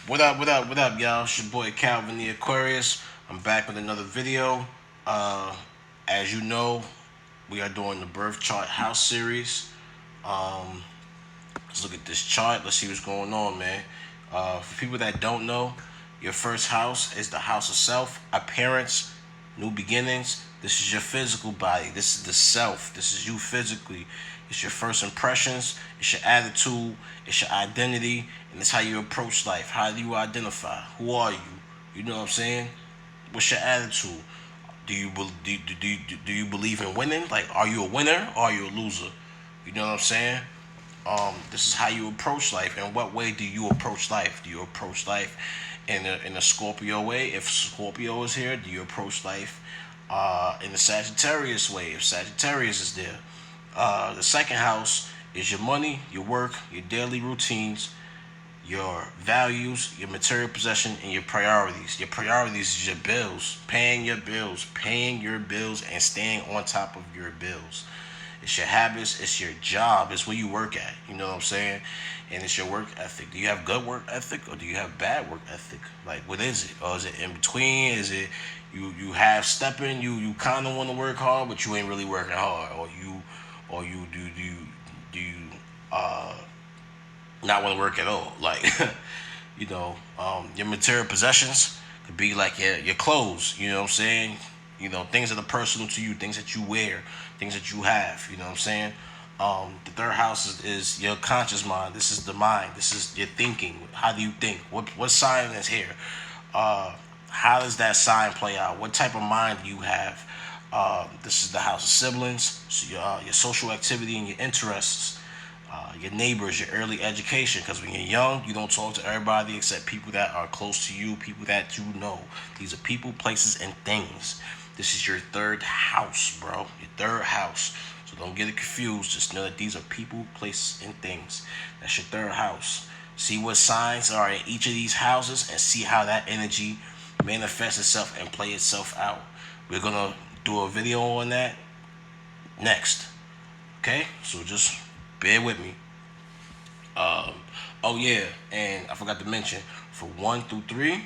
What up, y'all? It's your boy Calvin the Aquarius. I'm back with another video. Uh, as you know, we are doing the birth chart house series. Um, let's look at this chart. Let's see what's going on, man. For people that don't know, your first house is the house of self, appearance, new beginnings. This is your physical body. This is the self. This is you physically. It's your first impressions. It's your attitude. It's your identity, and it's how you approach life. How do you identify? Who are you? You know what I'm saying? What's your attitude? Do you believe in winning? Like, are you a winner or are you a loser? You know what I'm saying? This is how you approach life. In what way do you approach life? Do you approach life in a Scorpio way? If Scorpio is here, do you approach life in the Sagittarius way? If Sagittarius is there, the second house is your money, your work, your daily routines, your values, your material possession, and your priorities. Your priorities is your bills, paying your bills, and staying on top of your bills. It's your habits, it's your job, it's where you work at. You know what I'm saying? And it's your work ethic. Do you have good work ethic or do you have bad work ethic? Like, what is it? Or is it in between? Is it you half stepping? You kind of want to work hard, but you ain't really working hard, or you do you uh not want to work at all. Like, your material possessions could be like your clothes. You know what I'm saying? Things that are personal to you, things that you wear, things that you have. You know what I'm saying? The third house is your conscious mind. This is the mind. This is your thinking. How do you think? What sign is here? How does that sign play out? What type of mind do you have? This is the house of siblings, so your social activity and your interests, your neighbors, your early education. Because when you're young, you don't talk to everybody except people that are close to you, people that you know. These are people, places, and things. This is your third house, bro. Your third house. So don't get it confused. Just know that these are people, places, and things. That's your third house. See what signs are in each of these houses and see how that energy manifests itself and play itself out. We're gonna do a video on that next. Okay? So just bear with me. Oh yeah, and I forgot to mention, for 1 through 3,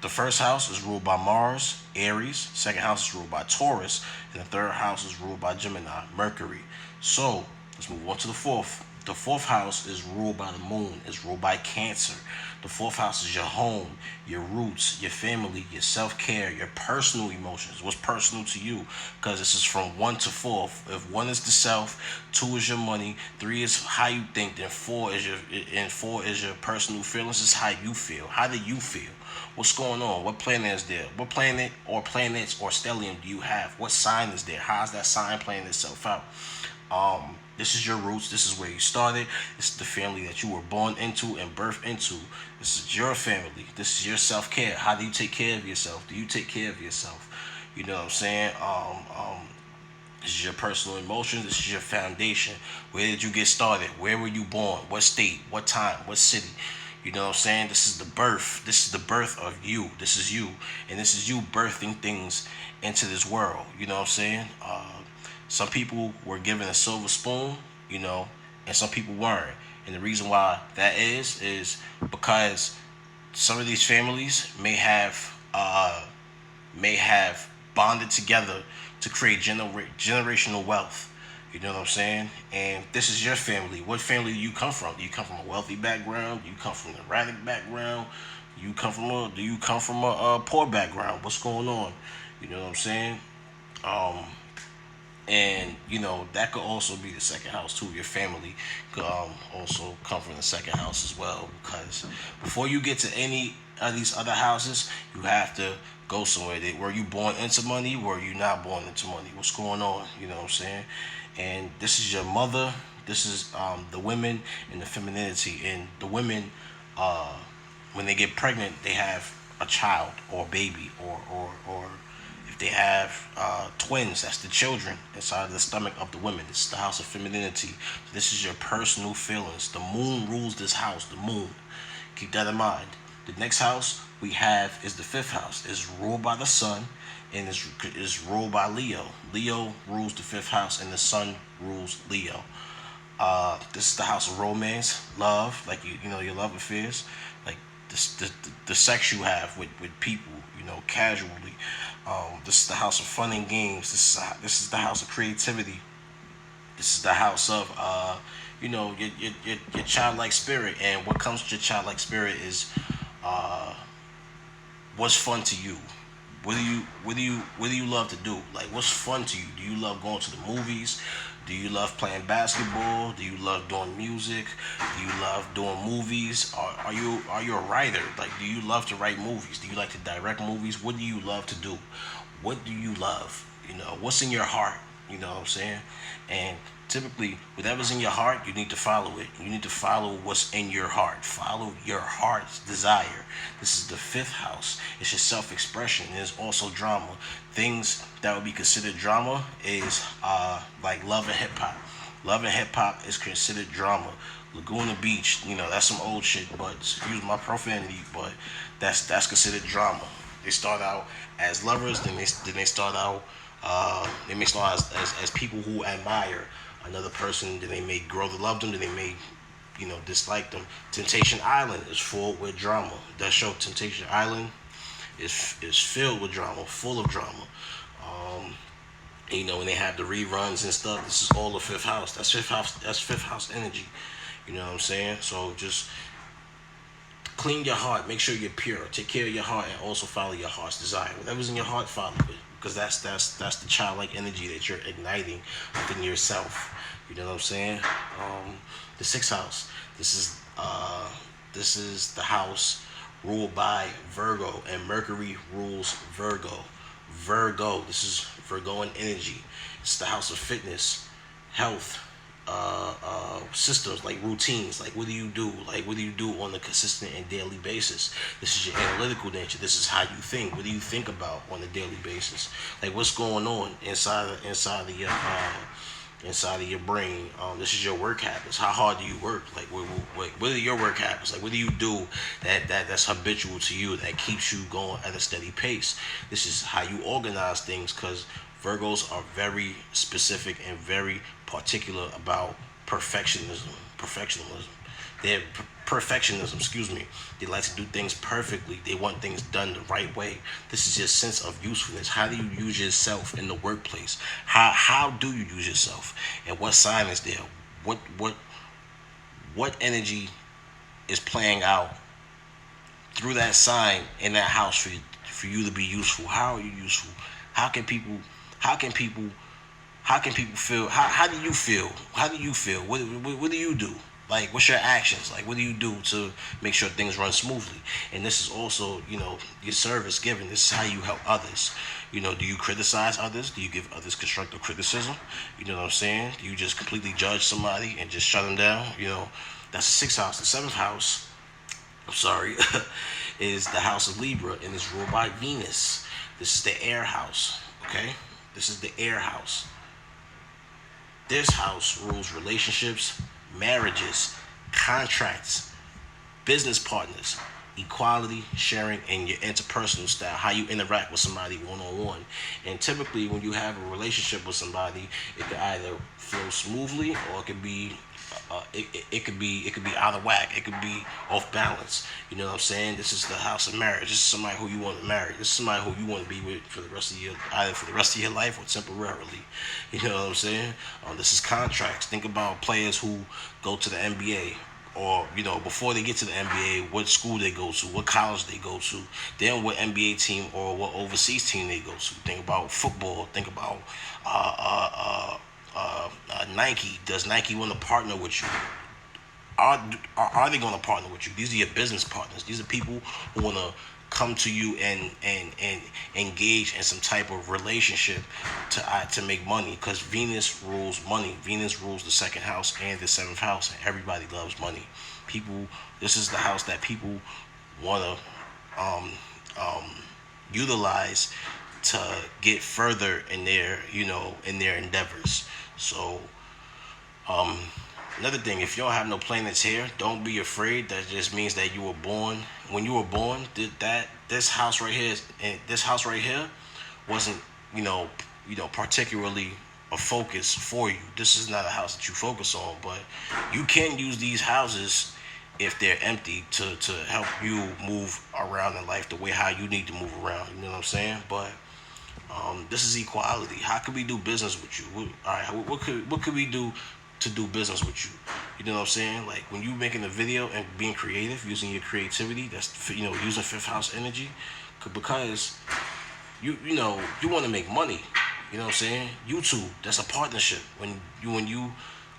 the first house is ruled by Mars, Aries. Second house is ruled by Taurus, and the third house is ruled by Gemini, Mercury. So let's move on to the fourth. The fourth house is ruled by the moon. It's ruled by Cancer. The fourth house is your home, your roots, your family, your self-care, your personal emotions. What's personal to you? Because this is from 1 to 4. If 1 is the self, 2 is your money, 3 is how you think, then 4 is your personal feelings. Is how you feel. How do you feel? What's going on? What planet is there? What planet or planets or stellium do you have? What sign is there? How's that sign playing itself out? This is your roots. This is where you started. This is the family that you were born into and birthed into. This is your family. This is your self-care. How do you take care of yourself? Do you take care of yourself? You know what I'm saying? This is your personal emotions. This is your foundation. Where did you get started? Where were you born? What state? What time? What city? You know what I'm saying? This is the birth. This is the birth of you. This is you. And this is you birthing things into this world. You know what I'm saying? Some people were given a silver spoon, and some people weren't. And the reason why that is because some of these families may have bonded together to create generational wealth. You know what I'm saying? And this is your family. What family do you come from? Do you come from a wealthy background? Do you come from an erratic background? Do you come from a poor background? What's going on? You know what I'm saying? Um, and that could also be the second house too. Your family could also come from the second house as well, because before you get to any of these other houses, you have to go somewhere. Were you born into money? Were you not born into money? What's going on? You know what I'm saying? And this is your mother. This is the women and the femininity. And the women, uh, when they get pregnant, they have a child or a baby, or if they have twins, that's the children inside of the stomach of the women. This is the house of femininity. This is your personal feelings. The moon rules this house. The moon. Keep that in mind. The next house we have is the fifth house. It's ruled by the sun and is ruled by Leo. Leo rules the fifth house and the sun rules Leo. This is the house of romance, love, like you know your love affairs, like the sex you have with people, you know, casually. This is the house of fun and games. This is the house of creativity. This is the house of you know your childlike spirit, and what comes with your childlike spirit is what's fun to you. What do you love to do? Like, what's fun to you? Do you love going to the movies? Do you love playing basketball? Do you love doing music? Do you love doing movies? Are you a writer? Like, do you love to write movies? Do you like to direct movies? What do you love to do? What do you love? You know, what's in your heart? You know what I'm saying? And typically, whatever's in your heart, you need to follow it. You need to follow what's in your heart. Follow your heart's desire. This is the fifth house. It's your self-expression. There's also drama. Things that would be considered drama is like love and hip hop. Love and hip hop is considered drama. Laguna Beach, you know, that's some old shit, but excuse my profanity, but that's considered drama. They start out as lovers, then they start out they may start as people who admire another person, then they may grow to love them, then they may, you know, dislike them. Temptation Island is full with drama. That show Temptation Island is filled with drama, full of drama. Um, you know, when they have the reruns and stuff, this is all the fifth house. That's fifth house. That's fifth house energy. You know what I'm saying? So just clean your heart. Make sure you're pure. Take care of your heart and also follow your heart's desire. Whatever's in your heart, follow it. Because that's the childlike energy that you're igniting within yourself. You know what I'm saying? The sixth house. This is the house ruled by Virgo, and Mercury rules Virgo. Virgo. This is Virgoan energy. It's the house of fitness, health, systems, like routines. Like, what do you do? Like, what do you do on a consistent and daily basis? This is your analytical nature. This is how you think. What do you think about on a daily basis? Like, what's going on inside of your brain? This is your work habits. How hard do you work? Like, what are your work habits? Like, what do you do that's habitual to you, that keeps you going at a steady pace? This is how you organize things, because Virgos are very specific and very particular about perfectionism. Perfectionism. They're perfectionism. Excuse me. They like to do things perfectly. They want things done the right way. This is your sense of usefulness. How do you use yourself in the workplace? How do you use yourself? And what sign is there? What energy is playing out through that sign in that house for you to be useful? How are you useful? How can people how can people how can people feel? How do you feel? How do you feel? What do you do? Like, what's your actions? Like, what do you do to make sure things run smoothly? And this is also, you know, your service given. This is how you help others. You know, do you criticize others? Do you give others constructive criticism? You know what I'm saying? Do you just completely judge somebody and just shut them down? You know, that's the sixth house. The seventh house, I'm sorry, is the house of Libra, and it's ruled by Venus. This is the air house, okay? This is the air house. This house rules relationships, marriages, contracts, business partners, equality, sharing, and your interpersonal style, how you interact with somebody one-on-one. And typically when you have a relationship with somebody, it could either flow smoothly, or it could be it could be out of whack. It could be off balance. You know what I'm saying? This is the house of marriage. This is somebody who you want to marry. This is somebody who you want to be with for the rest of your, either for the rest of your life or temporarily. You know what I'm saying? This is contracts. Think about players who go to the NBA, or, you know, before they get to the NBA, what school they go to, what college they go to, then what NBA team or what overseas team they go to. Think about football. Think about Nike. Does Nike want to partner with you? Are they going to partner with you? These are your business partners. These are people who want to come to you and engage in some type of relationship to make money, because Venus rules money. Venus rules the second house and the seventh house, and everybody loves money. People, this is the house that people want to utilize to get further in their, you know, in their endeavors. So another thing, if you don't have no planets here, don't be afraid. That just means that you were born. When you were born, this house right here, and this house right here, wasn't, particularly a focus for you. This is not a house that you focus on, but you can use these houses if they're empty to help you move around in life the way how you need to move around. You know what I'm saying? But this is equality. How could we do business with you? All right, what could we do to do business with you? You know what I'm saying? Like when you making a video and being creative, using your creativity, that's using fifth house energy, because you want to make money. You know what I'm saying? YouTube, that's a partnership. When you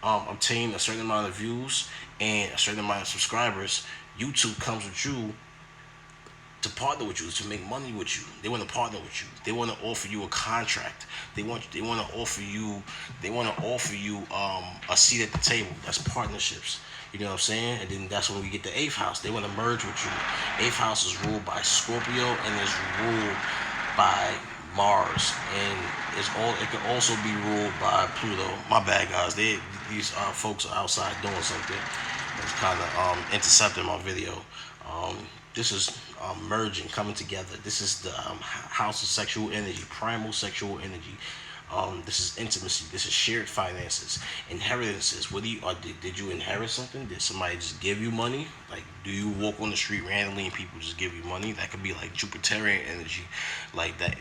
obtain a certain amount of views and a certain amount of subscribers, YouTube comes with you to partner with you, to make money with you. They want to partner with you. They want to offer you a contract. They want to offer you a seat at the table. That's partnerships. You know what I'm saying? And then that's when we get the eighth house. They want to merge with you. Eighth house is ruled by Scorpio and is ruled by Mars, and it can also be ruled by Pluto. My bad, guys. These folks are outside doing something. It's kind of intercepting my video. This is merging, coming together. This is the house of sexual energy, primal sexual energy. This is intimacy. This is shared finances, inheritances. Did you inherit something? Did somebody just give you money? Like, do you walk on the street randomly and people just give you money? That could be like Jupiterian energy, like that,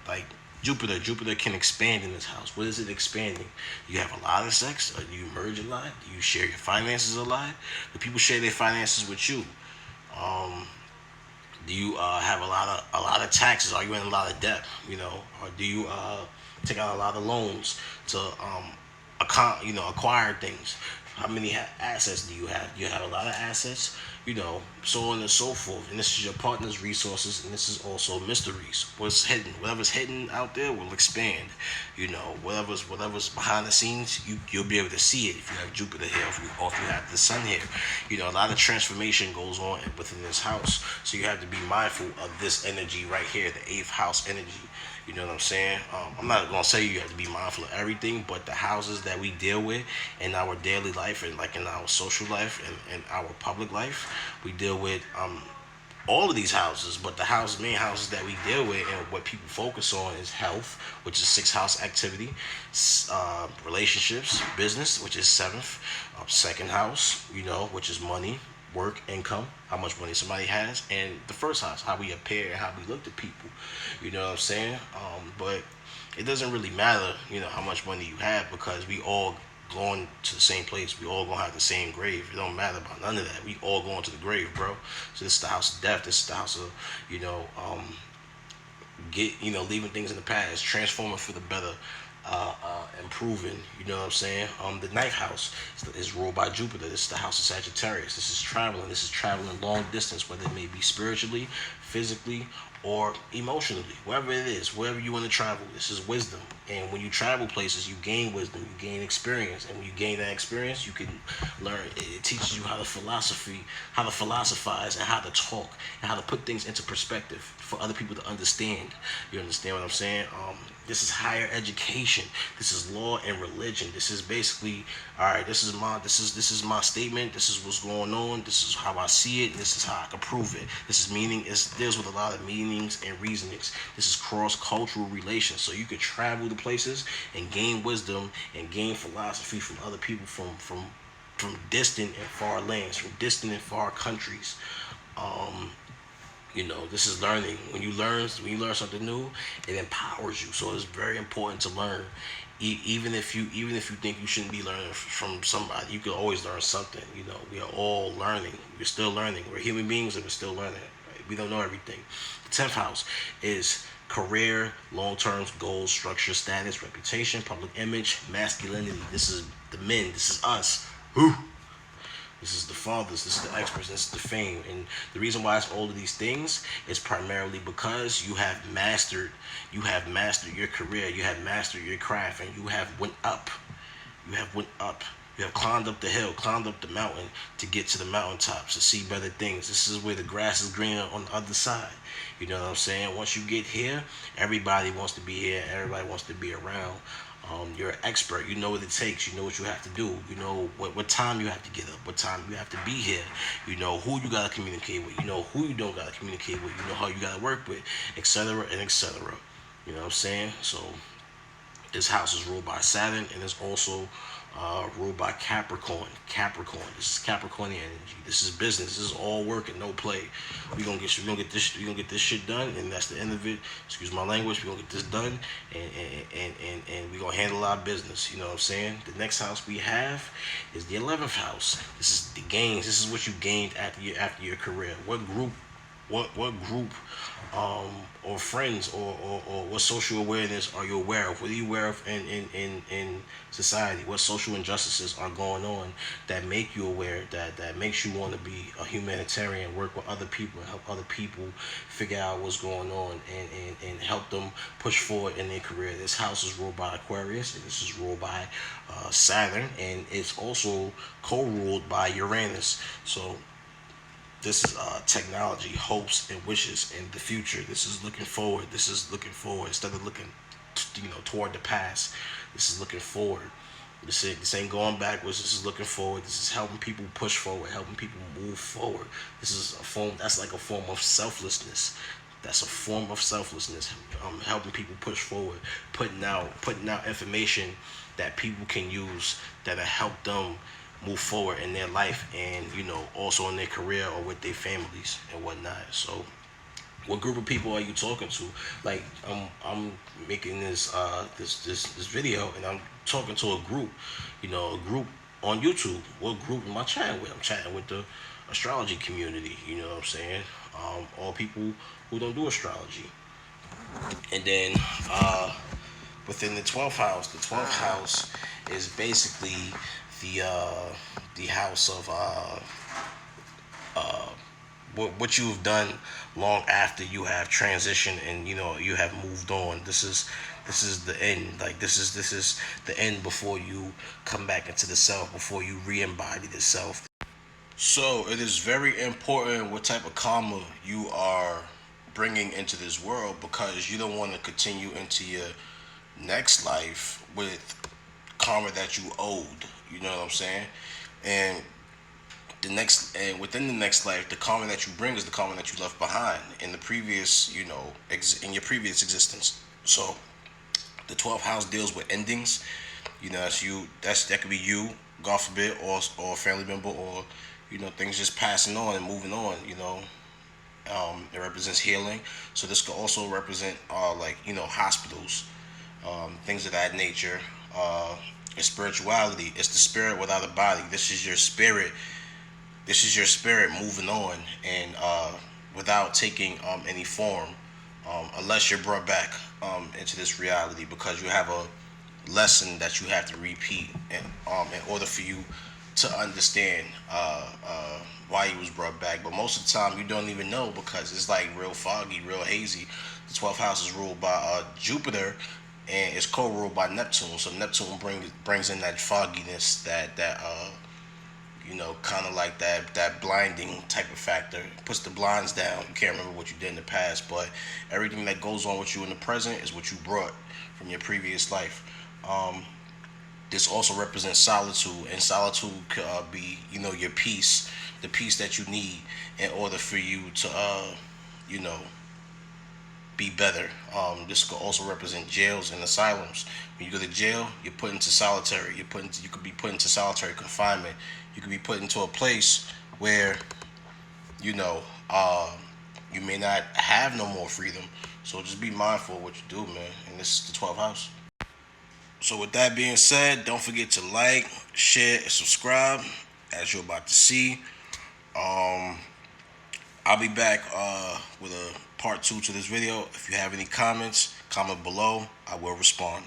like Jupiter. Jupiter can expand in this house. What is it expanding? You have a lot of sex, or do you merge a lot? Do you share your finances a lot? Do people share their finances with you? Do you have a lot of taxes? Are you in a lot of debt? Or do you take out a lot of loans to acquire things? How many assets do you have? Do you have a lot of assets? So on and so forth. And this is your partner's resources, and this is also mysteries. Whatever's hidden out there will expand. Whatever's behind the scenes, you'll be able to see it if you have Jupiter here, or if you have the Sun here. A lot of transformation goes on within this house, so you have to be mindful of this energy right here, the eighth house energy. You know what I'm saying? I'm not gonna say you have to be mindful of everything, but the houses that we deal with in our daily life, and like in our social life and our public life, we deal with all of these houses. But the main houses that we deal with and what people focus on is health, which is sixth house activity, relationships, business, which is seventh, second house, which is money, work, income, how much money somebody has, and the first house, how we appear and how we look to people. You know what I'm saying? But it doesn't really matter, how much money you have, because we all going to the same place. We all gonna have the same grave. It don't matter about none of that. We all going to the grave, bro. So this is the house of death. This is the house of leaving things in the past, transforming for the better, improving. You know what I'm saying? The ninth house is ruled by Jupiter. This is the house of Sagittarius. This is traveling. This is traveling long distance, whether it may be spiritually, physically, or emotionally. Wherever it is, wherever you want to travel, this is wisdom. And when you travel places, you gain wisdom, you gain experience, and when you gain that experience, you can learn. It teaches you how to philosophize, and how to talk, and how to put things into perspective for other people to understand. You understand what I'm saying? This is higher education. This is law and religion. This is basically, all right. This is my statement. This is what's going on. This is how I see it. And this is how I can prove it. This is meaning. It deals with a lot of meanings and reasonings. This is cross-cultural relations. So you could travel to places and gain wisdom and gain philosophy from other people from distant and far lands, from distant and far countries. This is learning. When you learn something new, it empowers you. So it's very important to learn. Even if you think you shouldn't be learning from somebody, you can always learn something. We are all learning. We're still learning. We're human beings and we're still learning. Right? We don't know everything. The 10th house is career, long-term goals, structure, status, reputation, public image, masculinity. This is the men. This is us. Whew. This is the fathers, this is the experts, this is the fame. And the reason why it's all of these things is primarily because you have mastered your career, you have mastered your craft, and you have went up. You have climbed up the hill, climbed up the mountain to get to the mountaintops, to see better things. This is where the grass is greener on the other side. You know what I'm saying? Once you get here, everybody wants to be here, everybody wants to be around. You're an expert. You know what it takes. You know what you have to do. You know what time you have to get up. What time you have to be here. You know who you gotta communicate with. You know who you don't gotta communicate with. You know how you gotta work with, etc. and etc. You know what I'm saying? So This house is ruled by Saturn, and it's also ruled by Capricorn. Capricorn. This is Capricornian energy. This is business. This is all work and no play. We gonna get this shit done, and that's the end of it. Excuse my language. We gonna get this done, and we gonna handle our business. You know what I'm saying? The next house we have is the 11th house. This is the gains. This is what you gained after your career. What group or friends or what social awareness are you aware of? What are you aware of in society? What social injustices are going on that make you aware, that makes you want to be a humanitarian, work with other people, and help other people figure out what's going on, and help them push forward in their career. This house is ruled by Aquarius, and this is ruled by Saturn, and it's also co-ruled by Uranus. So this is technology, hopes, and wishes in the future. This is looking forward. This is looking forward instead of looking, toward the past. This is looking forward. This ain't going backwards. This is looking forward. This is helping people push forward, helping people move forward. This is a form. That's like a form of selflessness. That's a form of selflessness. Helping people push forward, putting out information that people can use that'll help them move forward in their life, and also in their career or with their families and whatnot. So what group of people are you talking to? Like I'm making this video, and I'm talking to a group, a group on YouTube. What group am I chatting with? I'm chatting with the astrology community. You know what I'm saying? All people who don't do astrology. And then within the 12th house, the 12th house is basically the house of what you've done long after you have transitioned, and you have moved on. This is the end. Like this is the end before you come back into the self, before you re-embody the self. So it is very important what type of karma you are bringing into this world, because you don't want to continue into your next life with karma that you owed. You know what I'm saying? And within the next life, the karma that you bring is the karma that you left behind in the previous, in your previous existence. So the 12th house deals with endings. That's you. That could be you, God forbid, or a family member, or things just passing on and moving on. It represents healing. So this could also represent hospitals, things of that nature. Spirituality. It's the spirit without a body. This is your spirit. This is your spirit moving on, and without taking any form, unless you're brought back into this reality, because you have a lesson that you have to repeat, and in order for you to understand why you was brought back. But most of the time, you don't even know, because it's like real foggy, real hazy. The 12th house is ruled by Jupiter, and it's co-ruled by Neptune. So Neptune brings in that fogginess, that kind of like that blinding type of factor. It puts the blinds down. You can't remember what you did in the past, but everything that goes on with you in the present is what you brought from your previous life. This also represents solitude, and solitude could be, your peace, the peace that you need in order for you to, be better. This could also represent jails and asylums. When you go to jail, you're put into solitary. You could be put into solitary confinement. You could be put into a place where, you may not have no more freedom. So just be mindful of what you do, man. And this is the 12th house. So with that being said, don't forget to like, share, and subscribe, as you're about to see. I'll be back with a part 2 to this video. If you have any comments, comment below. I will respond.